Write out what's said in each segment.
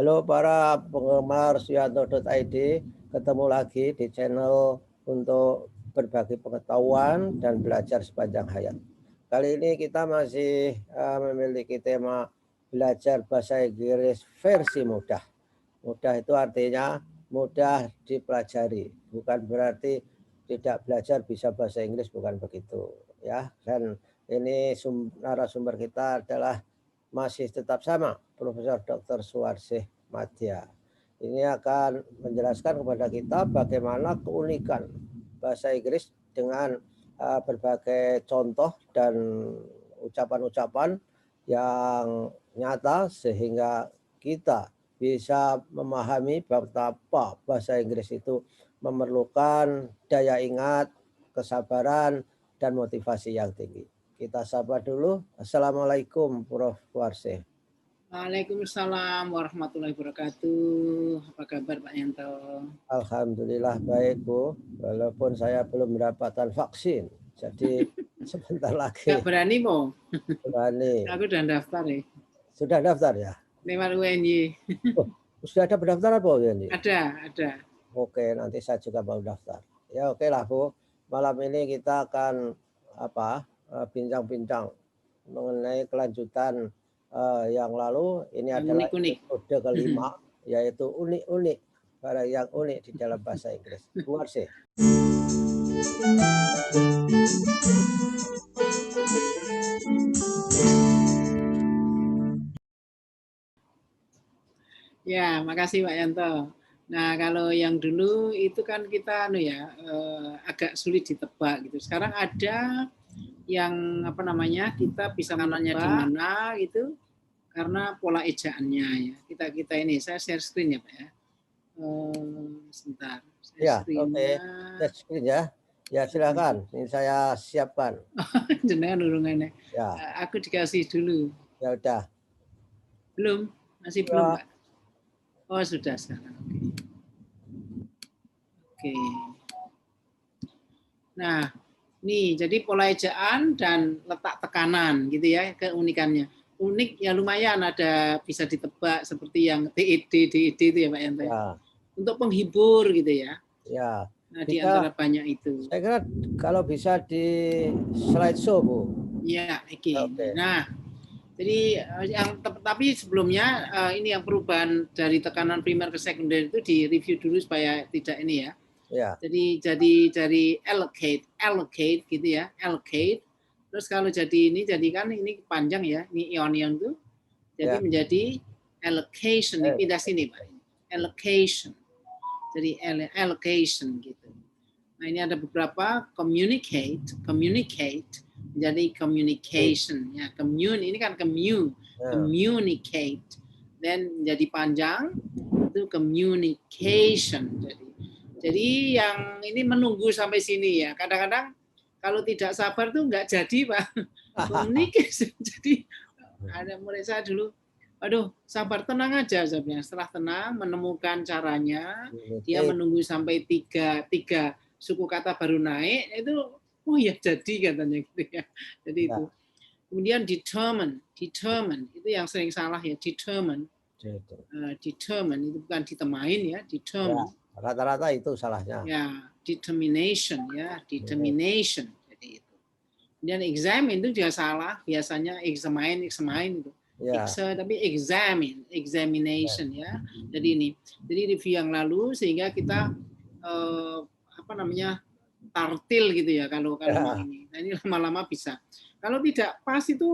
Halo para penggemar Suyanto.id, ketemu lagi di channel untuk berbagi pengetahuan dan belajar sepanjang hayat. Kali ini kita masih memiliki tema belajar bahasa Inggris versi mudah. Mudah itu artinya mudah dipelajari, bukan berarti tidak belajar bisa bahasa Inggris, bukan begitu ya. Dan ini narasumber kita adalah masih tetap sama, Profesor Dr. Suwarsih Madya. Ini akan menjelaskan kepada kita bagaimana keunikan bahasa Inggris dengan berbagai contoh dan ucapan-ucapan yang nyata sehingga kita bisa memahami betapa bahasa Inggris itu memerlukan daya ingat, kesabaran, dan motivasi yang tinggi. Kita sapa dulu. Assalamualaikum Prof. Warsih. Waalaikumsalam warahmatullahi wabarakatuh. Apa kabar Pak Yanto? Alhamdulillah baik Bu. Walaupun saya belum mendapatkan vaksin. Jadi sebentar lagi. Nggak berani mau? Berani. Aku udah daftar ya. Sudah daftar ya? Lewat UNY. Oh, sudah ada pendaftaran Bu UNY? Ada. Oke, nanti saya juga mau daftar. Ya oke lah Bu. Malam ini kita akan bincang-bincang mengenai kelanjutan yang lalu. Ini adalah episode kelima, yaitu unik-unik, barang yang unik di dalam bahasa Inggris. Bu Warsih. Ya, makasih Pak Yanto. Nah, kalau yang dulu itu kan kita agak sulit ditebak gitu. Sekarang ada yang kita bisa menanya di mana gitu karena pola ejaannya ya. Kita ini saya share screen ya Pak ya. Sebentar. Ya, oke. Share screen ya. Ya silakan. Ini saya siapkan. Jenengan urungannya. Ya. Aku dikasih dulu. Ya udah. Belum, masih belum Pak. Oh sudah sekarang. Oke. Nah, nih jadi pola ejaan dan letak tekanan gitu ya keunikannya. Unik ya lumayan ada bisa ditebak seperti yang DED itu ya Pak Yanto. Ya. Untuk penghibur gitu ya. Ya. Nah, di antara banyak itu. Saya kira kalau bisa di slideshow Bu. Iya, oke. Nah, jadi tapi sebelumnya ini yang perubahan dari tekanan primer ke sekunder itu di review dulu supaya tidak ini ya. Ya. Jadi dari allocate gitu ya, allocate. Terus kalau jadi kan ini panjang ya, ini ion tuh. Jadi menjadi allocation, pindah sini Pak. Allocation. Jadi allocation gitu. Nah, ini ada beberapa communicate menjadi communication ya. Ini kan communicate. Dan menjadi panjang itu communication. Jadi yang ini menunggu sampai sini ya. Kadang-kadang kalau tidak sabar tuh nggak jadi Pak. Communication. Jadi ada murid saya dulu, aduh sabar tenang aja sebenarnya. Setelah tenang menemukan caranya, dia menunggu sampai tiga suku kata baru naik itu, oh ya jadi katanya gitu ya. Jadi itu. Kemudian determine itu yang sering salah ya, determine itu bukan ditemain ya, determine. Rata-rata itu salahnya. Ya, determination. Jadi itu. Kemudian examine itu juga salah, biasanya examine itu. Ya. Tapi examination ya. Jadi review yang lalu sehingga kita tartil gitu ya kalau mau ini. Nah, ini lama-lama bisa. Kalau tidak pas itu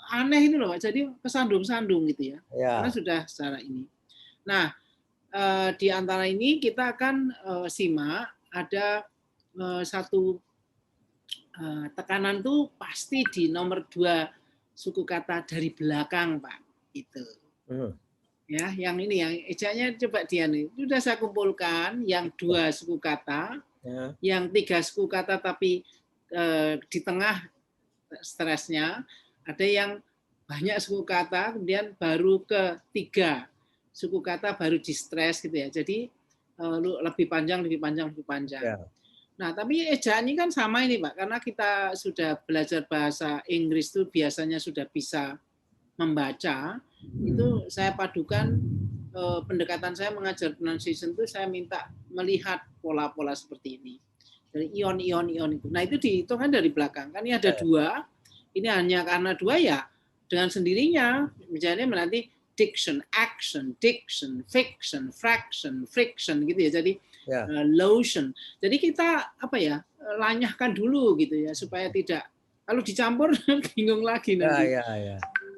aneh ini loh, jadi kesandung-sandung gitu ya. Karena sudah secara ini. Nah, di antara ini kita akan simak ada satu tekanan tuh pasti di nomor 2 suku kata dari belakang Pak itu. Ya, yang ini yang ejaannya coba dia nih. Sudah saya kumpulkan yang 2 suku kata, yang 3 suku kata tapi di tengah stresnya, ada yang banyak suku kata kemudian baru ke 3 suku kata baru di stres gitu ya. Jadi lebih panjang. Ya. Nah, tapi ejaannya kan sama ini Pak, karena kita sudah belajar bahasa Inggris itu biasanya sudah bisa membaca, itu saya padukan pendekatan saya mengajar pronunciation itu saya minta melihat pola-pola seperti ini. Dari ion itu. Nah itu dihitungkan dari belakang. Kan ini ada 2, ini hanya karena 2 ya dengan sendirinya. Misalnya nanti diction, action, diction, fiction, fraction, friction gitu ya. Jadi lotion. Jadi kita lanyahkan dulu gitu ya supaya tidak, kalau dicampur bingung lagi nanti.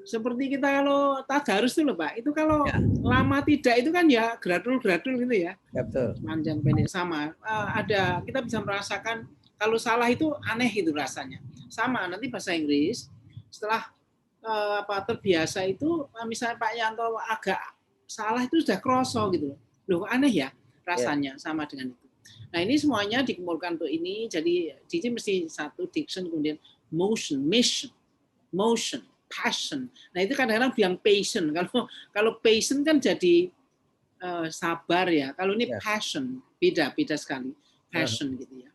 Seperti kita kalau tadarus itu loh Pak, itu kalau lama tidak itu kan ya gradul-gradul gitu ya. Betul. Panjang pendek sama. Ada, kita bisa merasakan kalau salah itu aneh itu rasanya. Sama nanti bahasa Inggris setelah terbiasa itu, misalnya Pak Yanto agak salah itu sudah kroso gitu. Loh aneh ya rasanya sama dengan itu. Nah ini semuanya dikumpulkan untuk ini. Jadi mesti satu diction, kemudian motion, mission, motion, passion. Nah itu kadang-kadang bilang passion. Kalau passion kan jadi sabar ya. Kalau ini passion, beda sekali. Passion gitu ya.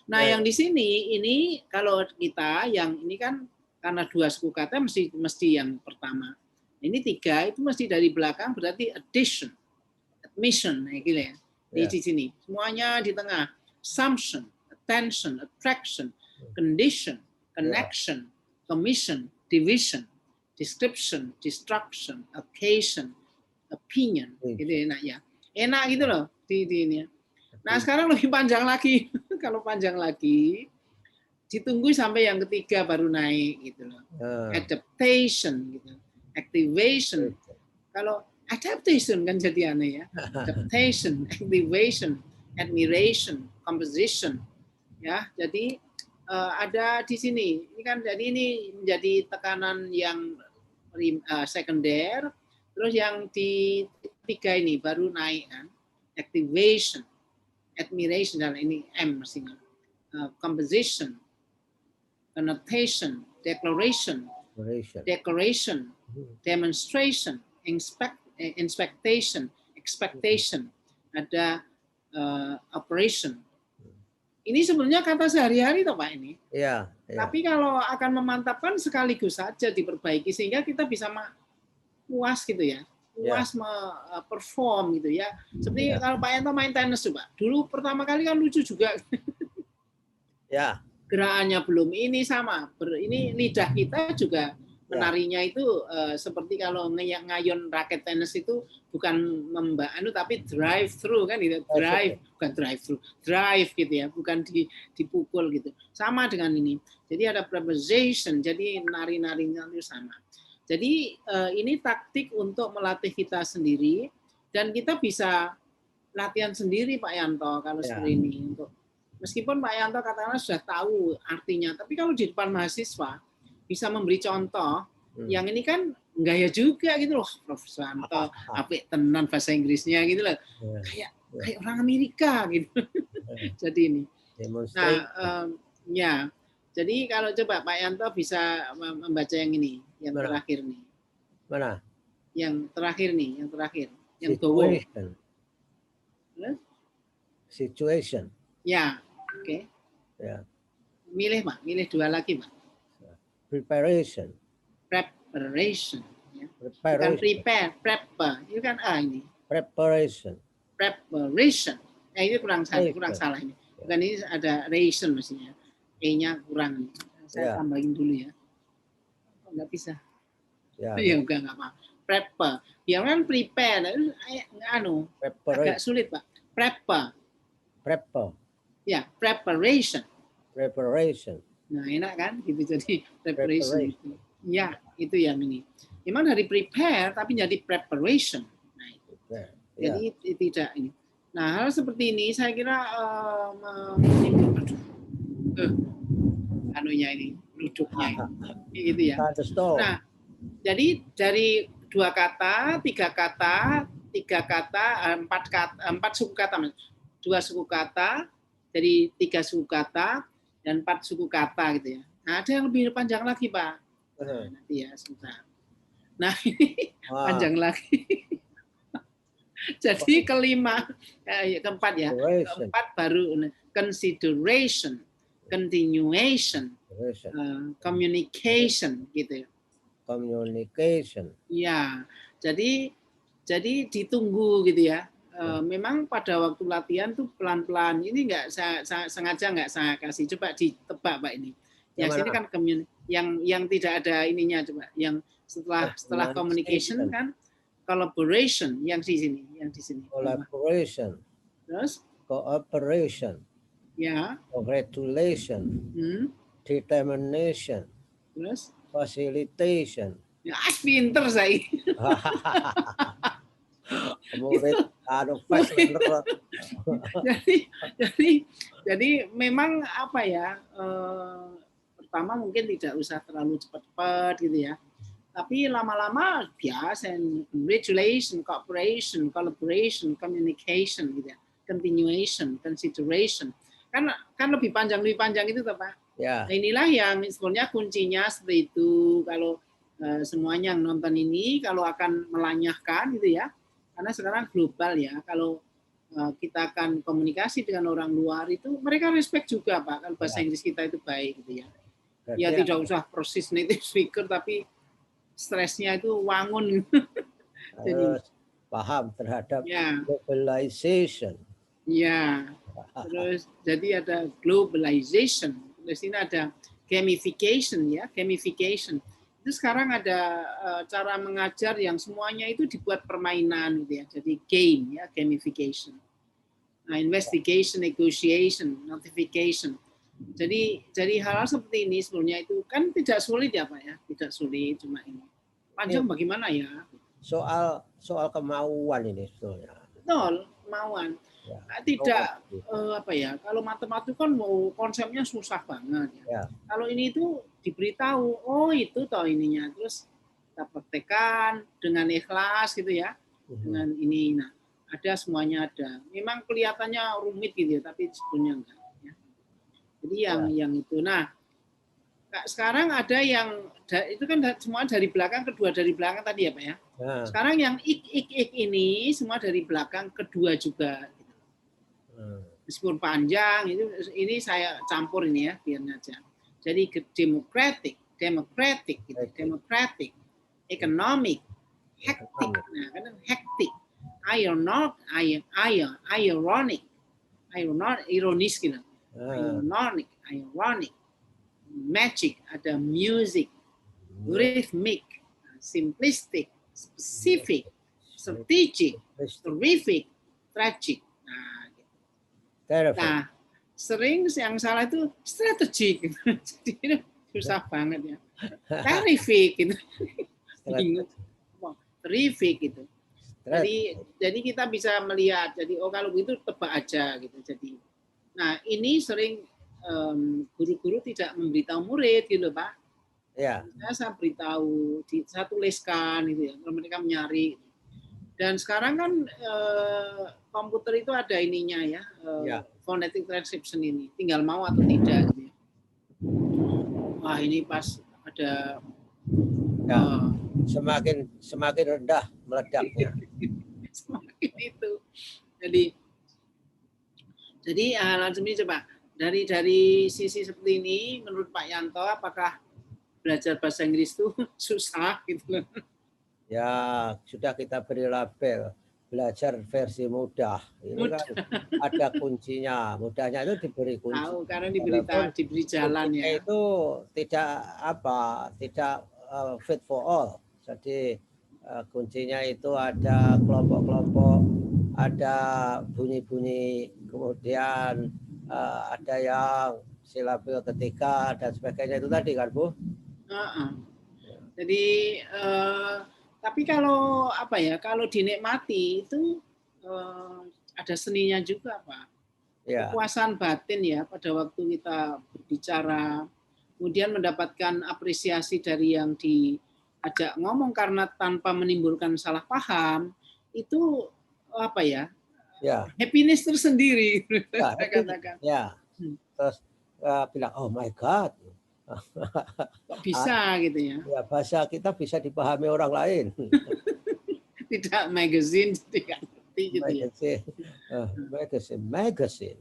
Nah yang di sini ini kalau kita yang ini kan karena 2 suku kata mesti yang pertama. Ini 3 itu mesti dari belakang berarti addition, admission, gitu ya. Di sini semuanya di tengah. Assumption, attention, attraction, condition, connection, commission, division, description, destruction, occasion, opinion, gitu enak ya. Enak gitu loh di ini. Nah sekarang lebih panjang lagi. Kalau panjang lagi, ditunggu sampai yang ketiga baru naik gitu loh. Adaptation, gitu, activation. Kalau adaptation kan jadi aneh ya. Adaptation, activation, admiration, composition, ya. Jadi ada di sini. Ini kan jadi ini menjadi tekanan yang sekunder. Terus yang di 3 ini baru naik kan. Activation, admiration, dan ini M mestinya. Composition, connotation, declaration, demonstration, expectation, ada operation. Ini sebenarnya kata sehari-hari toh Pak ini. Iya. Tapi kalau akan memantapkan sekaligus saja diperbaiki sehingga kita bisa puas gitu ya. Puas perform gitu ya. Seperti kalau Pak Yanto main tenis coba. Dulu pertama kali kan lucu juga. Ya. Gerakannya belum ini sama. Ini lidah kita juga menarinya itu seperti kalau ngayon raket tenis itu bukan tapi drive through kan gitu. Drive gitu ya, bukan dipukul gitu. Sama dengan ini. Jadi ada preposition, jadi nari-narinya itu sama. Jadi ini taktik untuk melatih kita sendiri dan kita bisa latihan sendiri Pak Yanto kalau seperti ini. Meskipun Pak Yanto katakanlah sudah tahu artinya, tapi kalau di depan mahasiswa bisa memberi contoh, yang ini kan gaya juga gitu loh, Profesor Yanto, apik tenan bahasa Inggrisnya gitu loh, kayak orang Amerika gitu. Jadi ini. Nah, jadi kalau coba Pak Yanto bisa membaca yang ini, yang terakhir nih. Mana? Yang terakhir nih, yang Dowo. Situation. Ya, oke. Ya. Milih Pak, milih 2 lagi Pak. Preparation. Ya. Bukan prepare, itu kan ini. Preparation. Ya ini kurang salah ini. Bukan ini ada ration mestinya. E-nya kurang. Saya tambahin dulu ya. Oh, nggak bisa. Ya enggak apa. Prepare. Yang kan prepare, agak sulit Pak. Prepare. Ya, preparation. Nah, enak kan? Gitu jadi preparation. Ya, itu yang ini. Memang dari prepare tapi jadi preparation. Nah, itu. Jadi tidak ini. Nah, hal seperti ini saya kira anunya ini, duduknya ini. Gitu ya. Nah, jadi dari 2 kata, 3 kata, 4 suku kata, 2 suku kata, dari 3 suku kata dan 4 suku kata gitu ya. Nah, ada yang lebih panjang lagi Pak. Nah, nanti ya sebentar. Nah ini panjang lagi. Jadi keempat ya. Keempat baru consideration, continuation, communication gitu ya. Communication. Ya, jadi Jadi ditunggu gitu ya. Memang pada waktu latihan tuh pelan-pelan. Ini nggak sengaja nggak saya kasih. Coba ditebak Pak ini. Yang sini kan yang tidak ada ininya coba. Yang setelah communication kan collaboration yang di sini. Collaboration. Terus? Cooperation. Ya. Congratulation. Determination. Terus? Facilitation. Ya, pinter saya. jadi memang apa ya, pertama mungkin tidak usah terlalu cepat-cepat gitu ya, tapi lama-lama biasa, congratulation, cooperation, collaboration, communication gitu ya, continuation, consideration, kan lebih panjang itu Pak. Ya. Nah, inilah yang sebenarnya kuncinya seperti itu. Kalau semuanya yang nonton ini kalau akan melanyahkan gitu ya, karena sekarang global ya, kalau kita akan komunikasi dengan orang luar itu mereka respect juga Pak, kalau bahasa Inggris kita itu baik gitu ya. Ya tidak usah persis native speaker tapi stresnya itu wangun. Jadi paham terhadap globalization. Ya, terus jadi ada globalization, di sini ada gamification ya, gamification. Itu sekarang ada cara mengajar yang semuanya itu dibuat permainan gitu ya. Jadi game ya, gamification. Nah, investigation, negotiation, notification. Jadi hal-hal seperti ini sebenarnya itu kan tidak sulit ya Pak ya, tidak sulit, cuma ini. Panjang bagaimana ya? Soal kemauan ini sebetulnya. Betul, kemauan. Ya. Tidak apa ya, kalau matematika kan mau konsepnya susah banget ya. Kalau ini itu diberitahu, oh itu toh ininya, terus kita praktekkan dengan ikhlas gitu ya, dengan ini. Nah, ada semuanya ada. Memang kelihatannya rumit gitu ya, tapi sebenarnya enggak ya. Jadi yang itu. Nah, sekarang ada yang itu kan semua dari belakang, kedua dari belakang tadi ya Pak ya. Sekarang yang ik ini semua dari belakang, kedua juga. Meskipun panjang, ini saya campur ini ya, biar aja. Jadi democratic, gitu, democratic, economic, hectic, nah kan hectic, ironic, ironis gitu, ironic, magic, ada music, rhythmic, simplistic, specific, strategic, terrific, tragic. Nah, sering yang salah itu strategik, jadi itu susah banget ya. Terrific gitu, terrific gitu. Jadi kita bisa melihat, jadi oh kalau begitu tebak aja gitu. Jadi, nah ini sering guru-guru tidak memberitahu murid gitu Pak. Ya. Saya beritahu, saya tuliskan gitu ya, kalau mereka mencari. Dan sekarang kan komputer itu ada ininya ya, phonetic transcription ini, tinggal mau atau tidak. Gitu ya. Wah ini pas ada semakin rendah meledaknya. Semakin itu. Jadi hal seperti coba dari sisi seperti ini, menurut Pak Yanto, apakah belajar bahasa Inggris itu susah gitu? Ya, sudah kita beri label belajar versi mudah. Ini kan ada kuncinya. Mudahnya itu diberi kunci. Tahu, karena diberi jalan ya. Itu tidak fit for all. Jadi kuncinya itu ada kelompok-kelompok, ada bunyi-bunyi, kemudian ada yang silabil ketika dan sebagainya itu tadi kan Bu? Jadi tapi kalau apa ya, kalau dinikmati itu ada seninya juga Pak. Ya. Kepuasan batin ya pada waktu kita berbicara, kemudian mendapatkan apresiasi dari yang diajak ngomong karena tanpa menimbulkan salah paham, itu apa ya? Happiness tersendiri. Ya, katakan. Ya. Terus bilang oh my God. Kok bisa gitu ya? Ya, bahasa kita bisa dipahami orang lain. Tidak magazine, tidak ngerti gitu ya. Magazine.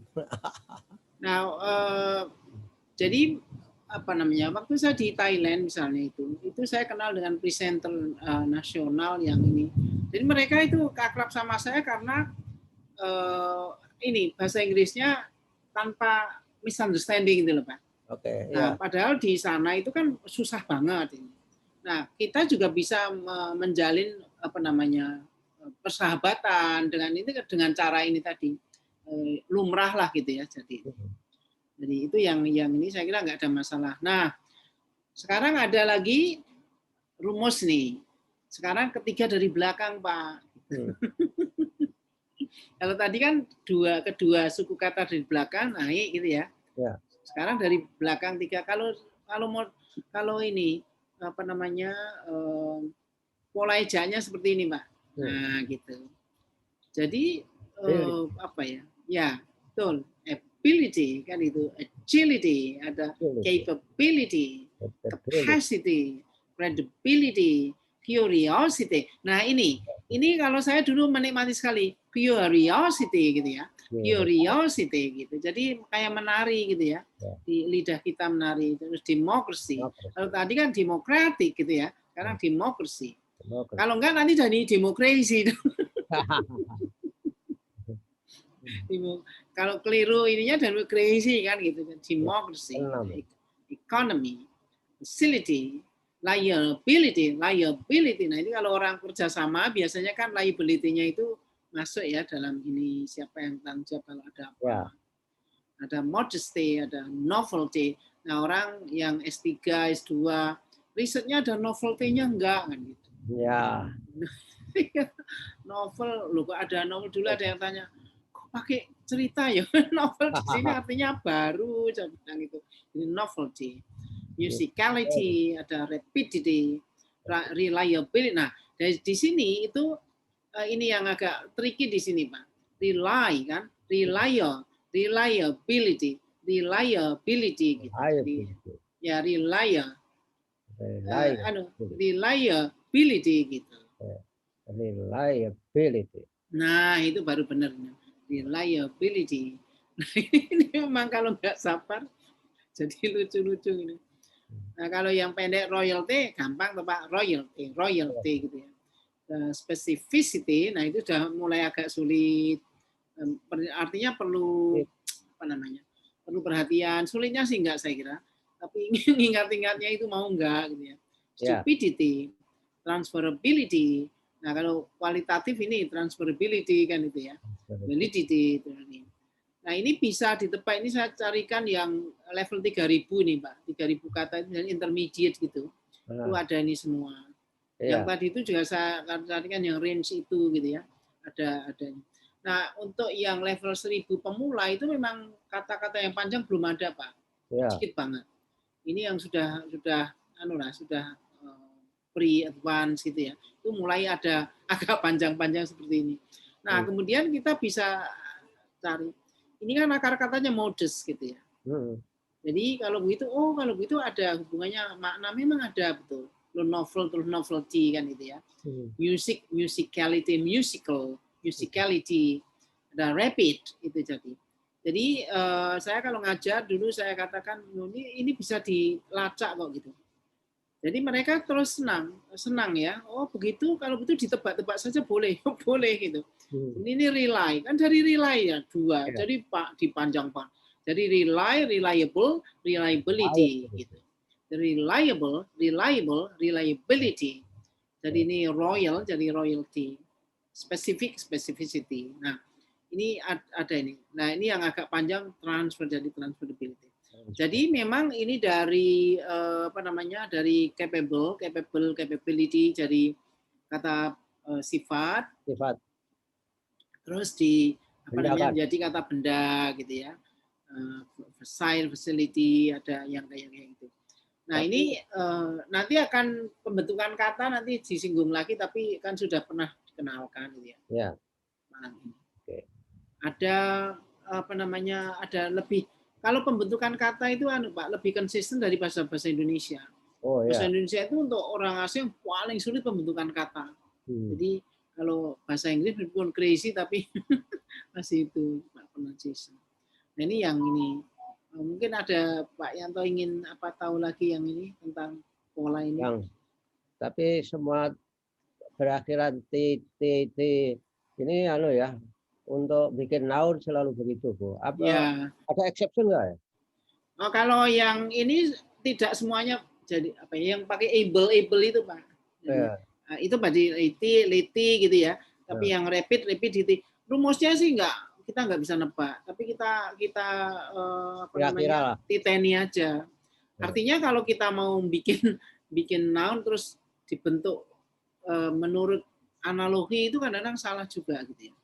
Nah, jadi apa namanya? Waktu saya di Thailand misalnya itu saya kenal dengan presenter nasional yang ini. Jadi mereka itu akrab sama saya karena ini bahasa Inggrisnya tanpa misunderstanding gitu loh Pak. Oke, Nah, ya. padahal di sana itu kan susah banget ini. Nah, kita juga bisa menjalin apa namanya persahabatan dengan cara ini tadi lumrah lah gitu ya. Jadi itu yang ini saya kira nggak ada masalah. Nah, sekarang ada lagi rumus nih. Sekarang ketiga dari belakang Pak. Kalau tadi kan kedua suku kata dari belakang naik gitu ya. Ya. Sekarang dari belakang tiga. Kalau ini apa namanya pola ejaannya seperti ini Pak. Nah gitu. Jadi apa ya? Ya betul. Ability kan itu, agility, ada capability, capacity, credibility, curiosity. Nah ini kalau saya dulu menikmati sekali curiosity gitu ya. Curiosity gitu. Jadi kayak menari gitu ya. Di lidah kita menari. Terus demokrasi. Kalau tadi kan demokratik gitu ya. Sekarang demokrasi. Kalau enggak nanti jadi demokrasi. Kalau keliru ininya dari crazy kan gitu. Demokrasi. Economy. Facility. Liability. Nah ini kalau orang kerjasama biasanya kan liability-nya itu masuk ya dalam ini siapa yang tanggung jawab kalau ada apa. Ya. Ada modesty, ada novelty. Nah orang yang S3, S2, risetnya ada novelty-nya enggak kan gitu. Ya. Novel, loh kok ada novel dulu ada yang tanya, kok pakai cerita ya? Novel di sini artinya baru, saya bilang itu. Ini novelty. Musicality, ada rapidity, reliability. Nah, dari di sini itu ini yang agak tricky di sini, Pak. Rely kan, reliability gitu. Ya, reliability gitu. Reliability. Nah, itu baru benarnya. Reliability. Nah, ini memang kalau nggak sabar jadi lucu-lucu ini. Nah, kalau yang pendek royalty gampang tuh Pak, royalty gitu ya. Specificity, nah itu sudah mulai agak sulit. Artinya perlu apa namanya? Perlu perhatian. Sulitnya sih enggak saya kira. Tapi ingat-ingatnya itu mau enggak gitu ya. Stupidity, transferability. Nah, kalau kualitatif ini transferability kan itu ya. Validity itu ini. Nah, ini bisa ditebak, ini saya carikan yang level 3.000 nih, Pak. 3.000 kata itu intermediate gitu. Itu ada ini semua. Yang tadi itu juga saya carikan yang range itu gitu ya. Ada. Nah, untuk yang level 1.000 pemula itu memang kata-kata yang panjang belum ada, Pak. Sedikit banget. Ini yang sudah pre-advance gitu ya. Itu mulai ada agak panjang-panjang seperti ini. Nah, kemudian kita bisa cari. Ini kan akar katanya modest gitu ya. Jadi kalau begitu ada hubungannya makna memang ada betul. Novel terus novelty kan itu ya. Musicality, musicality, ada rapid itu jadi. Jadi saya kalau ngajar dulu saya katakan ini bisa dilacak kok gitu. Jadi mereka terus senang ya. Oh begitu, kalau begitu ditebak-tebak saja boleh, boleh gitu. Ini rely, kan dari rely ya dua. Ya. Jadi dipanjang Pak. Jadi reliable, reliability gitu. Reliable, reliability. Jadi ini royal, jadi royalty. Specificity. Nah, ini ada ini. Nah, ini yang agak panjang transfer jadi transferability. Jadi memang ini dari dari capability dari kata sifat. Terus menjadi kata benda gitu ya. Facility ada yang kayak gitu. Nah, ini nanti akan pembentukan kata nanti disinggung lagi tapi kan sudah pernah dikenalkan gitu ya. Ya. Malam ini. Ada ada lebih. Kalau pembentukan kata itu Pak lebih konsisten dari bahasa Indonesia. Bahasa Indonesia itu untuk orang asing paling sulit pembentukan kata. Jadi kalau bahasa Inggris meskipun crazy tapi masih itu Pak pronunciation. Nah, ini yang ini. Mungkin ada Pak Yanto ingin tahu lagi yang ini tentang pola ini. Tapi semua berakhiran T, T, T. Ini anu ya, untuk bikin noun selalu begitu, Bu. Apa Ya. ada exception nggak ya? Oh, kalau yang ini tidak semuanya jadi apa ya, yang pakai able itu, Pak. Jadi, Ya. itu berarti liti gitu ya. Tapi yang rapid liti. Rumusnya sih kita nggak bisa nebak, tapi kita apa namanya, titeni aja. Artinya kalau kita mau bikin noun terus dibentuk menurut analogi itu kadang-kadang salah juga gitu ya.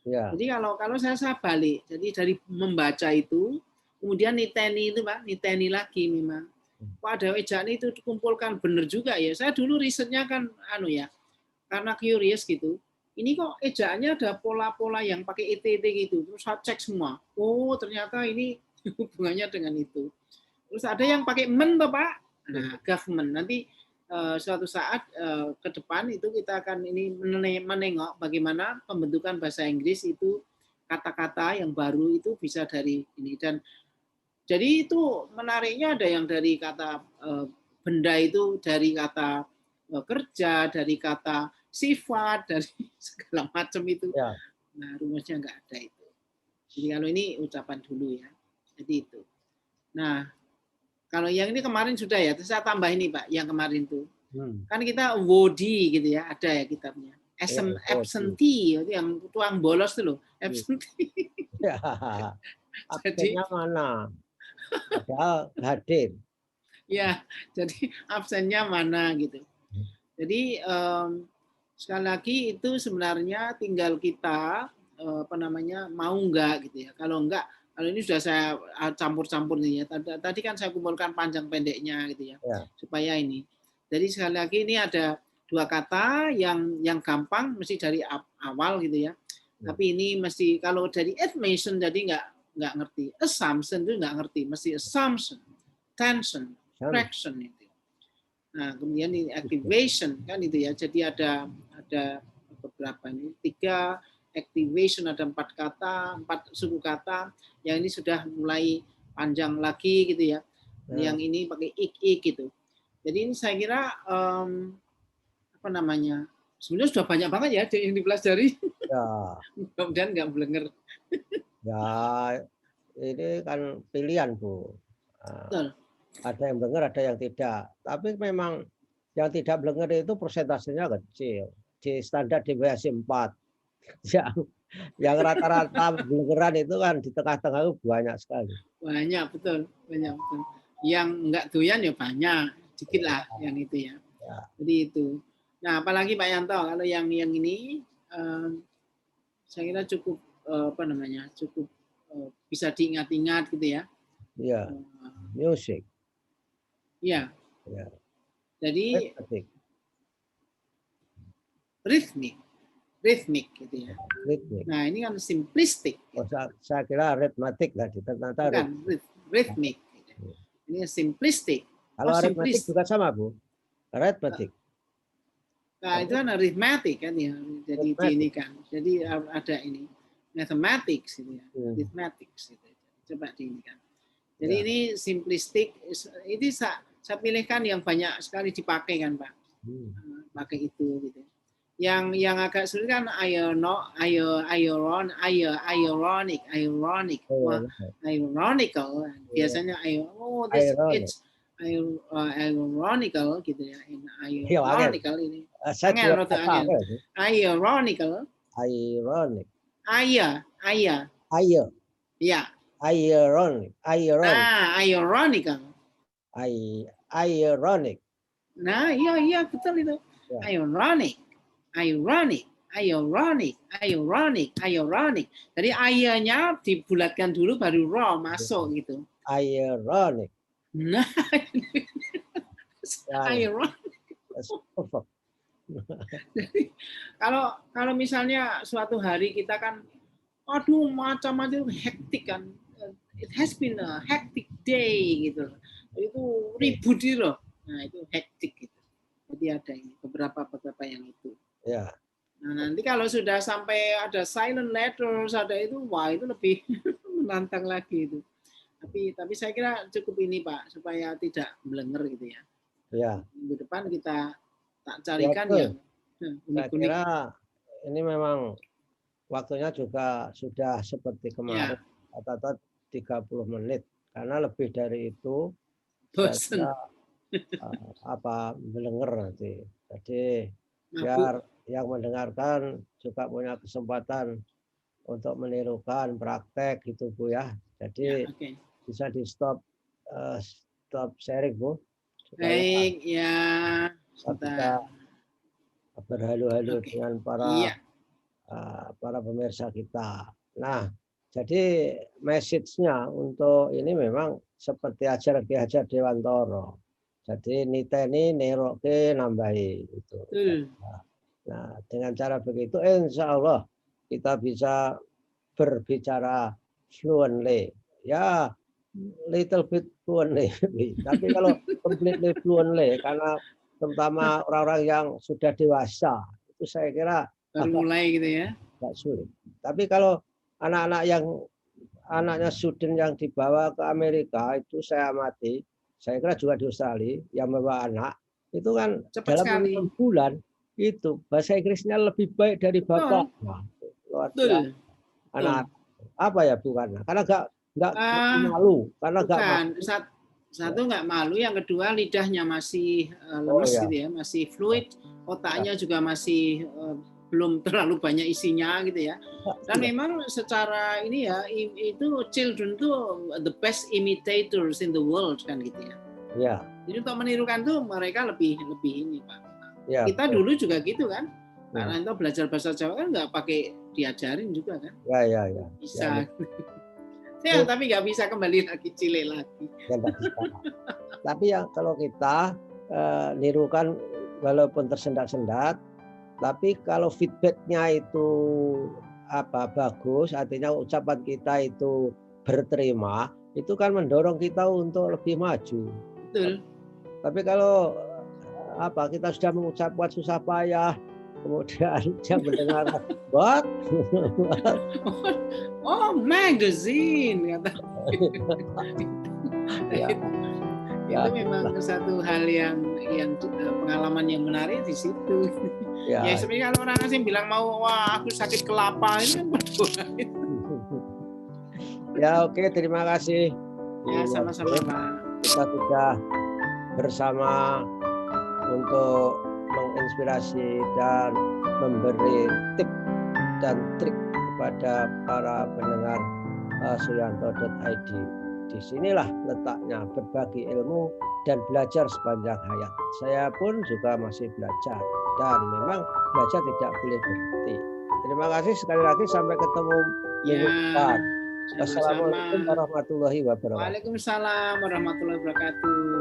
Ya. Jadi kalau saya balik, jadi dari membaca itu, kemudian niteni itu Pak, niteni lagi memang. Wah, ada ejaan itu dikumpulkan benar juga ya. Saya dulu risetnya kan karena curious gitu. Ini kok ejaannya ada pola-pola yang pakai ETT gitu. Terus saya cek semua. Oh, ternyata ini hubungannya dengan itu. Terus ada yang pakai men toh, Pak. Nah, government. Nanti suatu saat ke depan itu kita akan ini menengok bagaimana pembentukan bahasa Inggris itu kata-kata yang baru itu bisa dari ini. Dan jadi itu menariknya ada yang dari kata benda itu dari kata kerja, dari kata sifat, dari segala macam itu. Ya. Nah, rumusnya nggak ada itu. Jadi kalau ini ucapan dulu ya. Jadi itu. Nah, kalau yang ini kemarin sudah ya, terus saya tambah ini Pak, yang kemarin tuh. Kan kita WODI gitu ya, ada ya kitabnya. Absentee, yang tuang bolos tuh loh, absentee. Ya. Absennya mana? Padahal hadir. Ya, jadi absennya mana gitu. Jadi sekali lagi itu sebenarnya tinggal kita apa namanya mau enggak gitu ya. Kalau ini sudah saya campur-campur nih ya. Tadi kan saya kumpulkan panjang pendeknya gitu ya. Supaya ini. Jadi sekali lagi ini ada dua kata yang gampang mesti dari awal gitu ya. Tapi ini mesti kalau dari admission jadi nggak ngerti. Assumption itu nggak ngerti. Mesti assumption, tension, fraction itu. Nah, kemudian ini activation kan itu ya. Jadi ada beberapa ini 3 activation, ada 4 kata, 4 suku kata. Yang ini sudah mulai panjang lagi gitu ya. Yang ini pakai ik gitu. Jadi ini saya kira apa namanya? Sebenarnya sudah banyak banget ya yang dipelajari. Ya. Mudah-mudahan nggak blenger. Ya, ini kan pilihan, Bu. Betul. Ada yang blenger, ada yang tidak. Tapi memang yang tidak blenger itu persentasenya kecil. Di standar deviasi 4. Yang rata-rata blengeran itu kan di tengah-tengah itu banyak sekali. Banyak, betul. Banyak, betul. Yang enggak doyan ya banyak. Sedikit lah yang itu ya. Jadi itu. Nah, apalagi Pak Yanto, kalau yang ini saya kira cukup apa namanya? Cukup bisa diingat-ingat gitu ya. Iya. Music. Iya. Ya. Jadi ritmik gitu ya. Ritmik. Nah, ini kan simplistik. Oh, saya kira aritmatik lah, ternyata ritmik. Gitu. Ini simplistik. Kalau aritmatik juga sama, Bu. Aritmatik. Nah, itu kan arithmetic kan ya. Jadi ini kan. Jadi ada ini mathematics gitu ya. Arithmetics gitu. Coba di ini kan. Jadi ini simplistik. Ini saya pilihkan yang banyak sekali dipakai kan, Pak. Pakai itu gitu. Yang agak sulit kan ironical. Biasanya it's ironical gitu ya. Ironical ini. Ironical. Ya. Ironic. Ironic. Nah, iya betul itu. Ironic. Jadi ayahnya dibulatkan dulu baru raw masuk gitu. Ironic. Nah, ironic. Jadi kalau misalnya suatu hari kita kan, aduh macam-macam hektik kan, it has been a hectic day gitu, itu ribut gitu loh. Nah itu hektik gitu. Jadi ada ini beberapa yang itu. Ya. Nah nanti kalau sudah sampai ada silent letters, ada itu, wah itu lebih menantang lagi itu. Tapi saya kira cukup ini Pak, supaya tidak melenger gitu ya. Ya. Minggu depan kita tak carikan yang Saya kira ini memang waktunya juga sudah seperti kemarin, kata 30 menit. Karena lebih dari itu, saya kira mendengar nanti. Jadi biar yang mendengarkan juga punya kesempatan untuk menirukan praktek gitu Bu ya. Jadi bisa di stop sharing Bu. Baik ya. Kita berhalu-halu dengan para pemirsa kita. Nah, jadi message-nya untuk ini memang seperti ajar Ki Hajar Dewantara. Jadi niteni neroke nambahi itu. Nah, dengan cara begitu insya Allah kita bisa berbicara fluently. Ya, little bit fluently. Tapi kalau completely fluently, karena terutama orang-orang yang sudah dewasa, itu saya kira baru mulai gitu ya. Agak sulit. Tapi kalau anak-anak yang anaknya student yang dibawa ke Amerika itu saya amati, saya kira juga di Australia yang membawa anak itu kan cepat dalam 6 bulan itu bahasa Inggrisnya lebih baik dari bapaknya. Luar biasa. Anak apa ya bukan? Karena nggak malu, karena nggak malu. Satu nggak malu, yang kedua lidahnya masih lemes gitu ya, masih fluid, otaknya juga masih belum terlalu banyak isinya gitu ya. Dan memang secara ini ya, itu children tuh the best imitators in the world kan gitu ya. Ya. Jadi untuk menirukan tuh mereka lebih ini Pak. Ya, kita dulu juga gitu kan. Karena itu belajar bahasa Jawa kan nggak pakai diajarin juga kan. Ya. Bisa. Ya, tapi nggak bisa kembali lagi cilik lagi. Ya, bisa. Tapi yang kalau kita nirukan walaupun tersendat-sendat, tapi kalau feedbacknya itu bagus, artinya ucapan kita itu berterima, itu kan mendorong kita untuk lebih maju. Betul. Tapi kalau kita sudah mengucapkan susah payah, kemudian dia mendengar what? Oh, magazine kata. Itu memang satu hal yang pengalaman yang menarik di situ. Ya sebenarnya kalau orang asing bilang aku sakit kelapa ini kan berdua. Ya oke, terima kasih. Ya sama-sama Pak. Kita sudah bersama untuk menginspirasi dan memberi tip dan trik kepada para pendengar suyanto.id. Disinilah letaknya berbagi ilmu dan belajar sepanjang hayat. Saya pun juga masih belajar dan memang belajar tidak boleh berhenti. Terima kasih sekali lagi, sampai ketemu minggu depan. Wassalamualaikum warahmatullahi wabarakatuh. Waalaikumsalam warahmatullahi wabarakatuh.